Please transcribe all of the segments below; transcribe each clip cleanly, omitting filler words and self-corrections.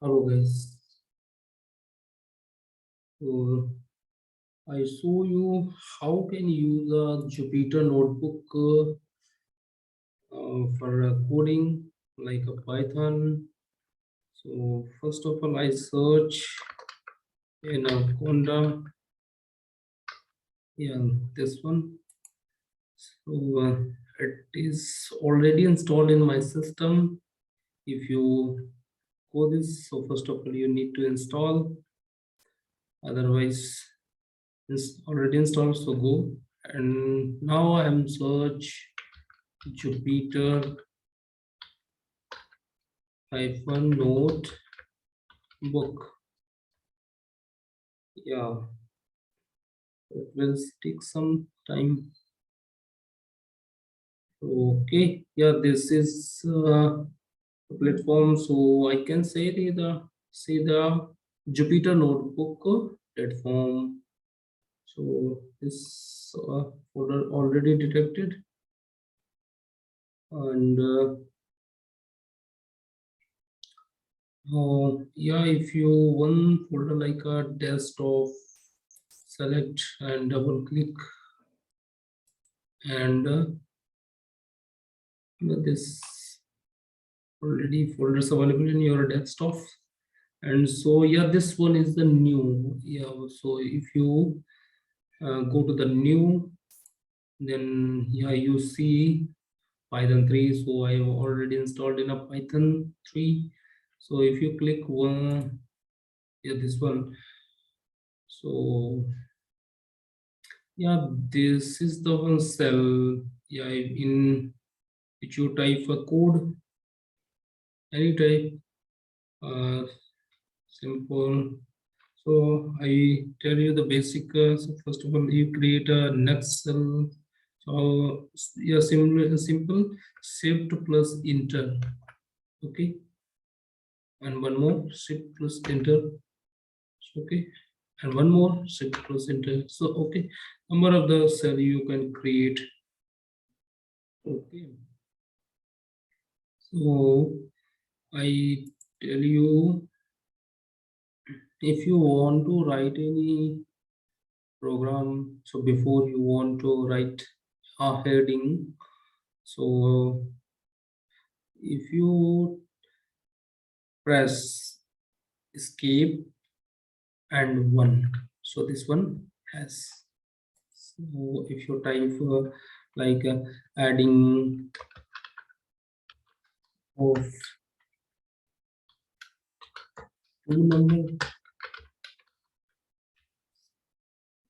Hello guys. So I show you how can you use a Jupyter notebook for coding like a Python. So first of all, I search in a Conda. Yeah, this one. So it is already installed in my system. If you go this, so first of all, you need to install. Otherwise, it's already installed. So go. And now I am search Jupyter hyphen note book. Yeah, it will take some time. Okay, yeah, this is the platform. So I can say the Jupyter notebook platform. So this folder already detected, and yeah, if you one folder like a desktop, select and double click, and this already folders available in your desktop. And so yeah, this one is the new. Yeah, so if you go to the new, then yeah, you see Python 3. So I have already installed in a Python 3. So if you click one, yeah, this one. So yeah, this is the one cell. Yeah, in which you type a code, any type, simple. So I tell you the basic. So first of all, you create a next cell. So yeah, simple shift plus enter. Okay, and one more shift plus enter. Okay, and one more shift plus enter. So okay, number of the cell you can create. Okay, so I tell you, if you want to write any program, so before you want to write a heading, so if you press escape and one, so this one has. So if you type like adding of two number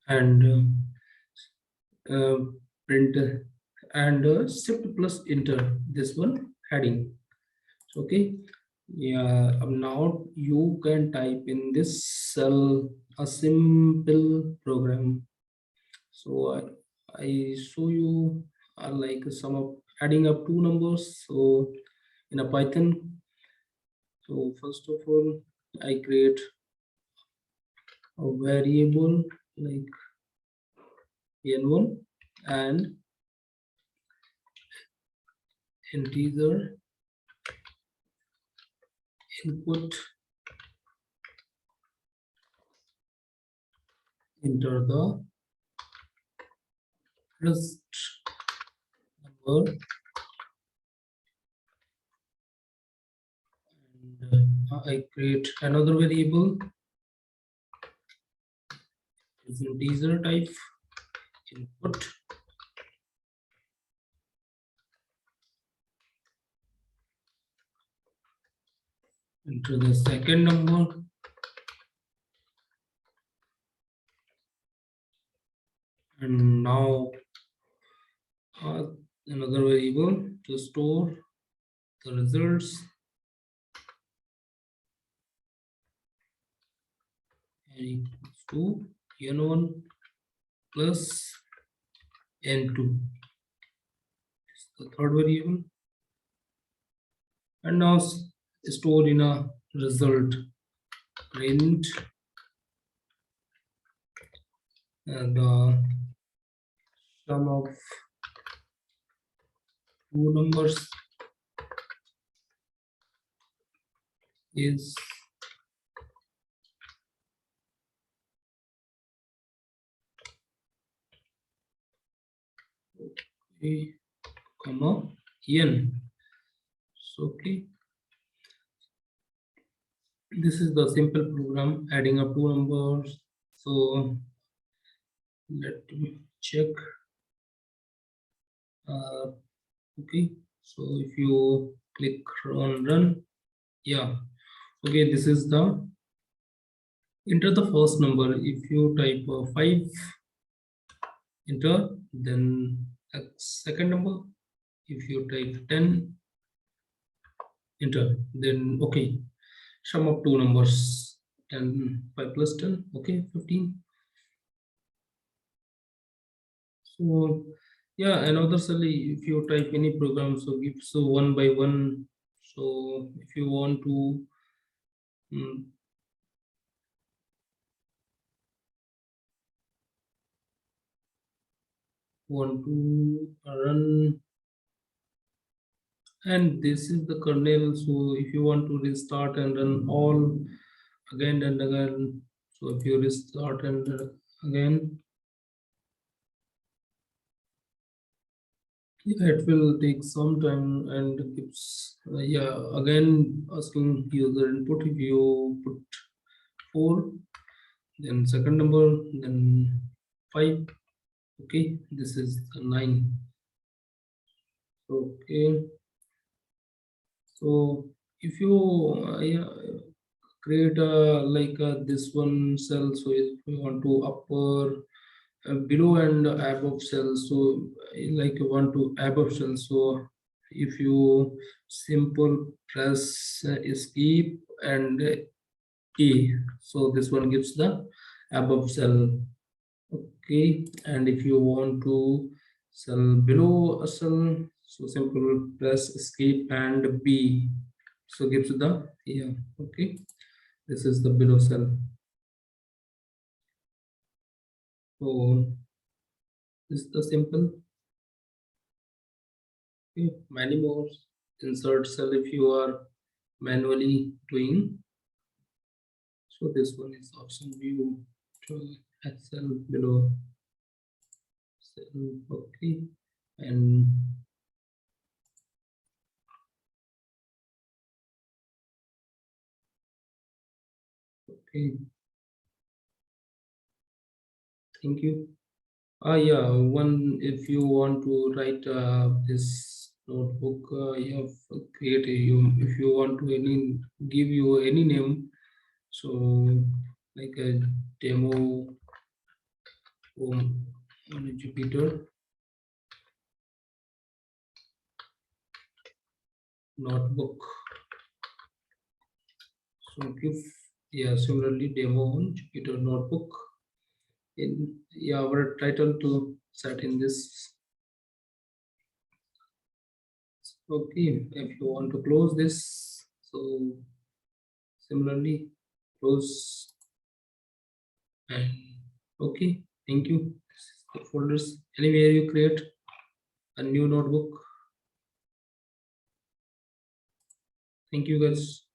and uh, print and shift plus enter, this one heading. Okay, yeah, now you can type in this cell a simple program. So I show you like some of adding up two numbers. So in a Python, so first of all, I create a variable like n1 and integer input, enter the first number, and I create another variable is integer type input, enter the second number, and now uh, another variable to store the results, and equals to n1 plus n2 is the third variable, and now store in a result print the sum of two numbers is A, comma, n. So okay, this is the simple program adding up two numbers. So let me check. Okay, so if you click on run, yeah, okay, this is the enter the first number. If you type 5, enter, then a second number. If you type 10, enter, then okay, sum of two numbers, 10, 5 plus 10, okay, 15. So yeah, another cell, if you type any program, so gives so one by one. So if you want to mm, run, and this is the kernel. So if you want to restart and run all again and again, so if you restart and again, yeah, it will take some time and gives yeah, again asking user input. If you put 4, then second number, then 5, okay, this is 9. Okay, so if you yeah, create a like this one cell, so if you want to upper below and above cells, so like you want to above cells, so if you simple press escape and a, so this one gives the above cell. Okay, and if you want to cell below a cell, so simple press escape and b, so gives the, yeah, okay, this is the below cell. So this is the simple. Okay, many more. Insert cell if you are manually doing. So this one is option view to Excel below cell. Okay, and okay, thank you. Yeah, one, if you want to write this notebook, you have create a, you, if you want to any give you any name, so like a demo on a Jupyter notebook. So give, yeah, similarly demo on Jupyter notebook. In, yeah, our title to set in this. Okay, if you want to close this, so similarly close, and okay, thank you. This is the folders. Anywhere you create a new notebook. Thank you guys.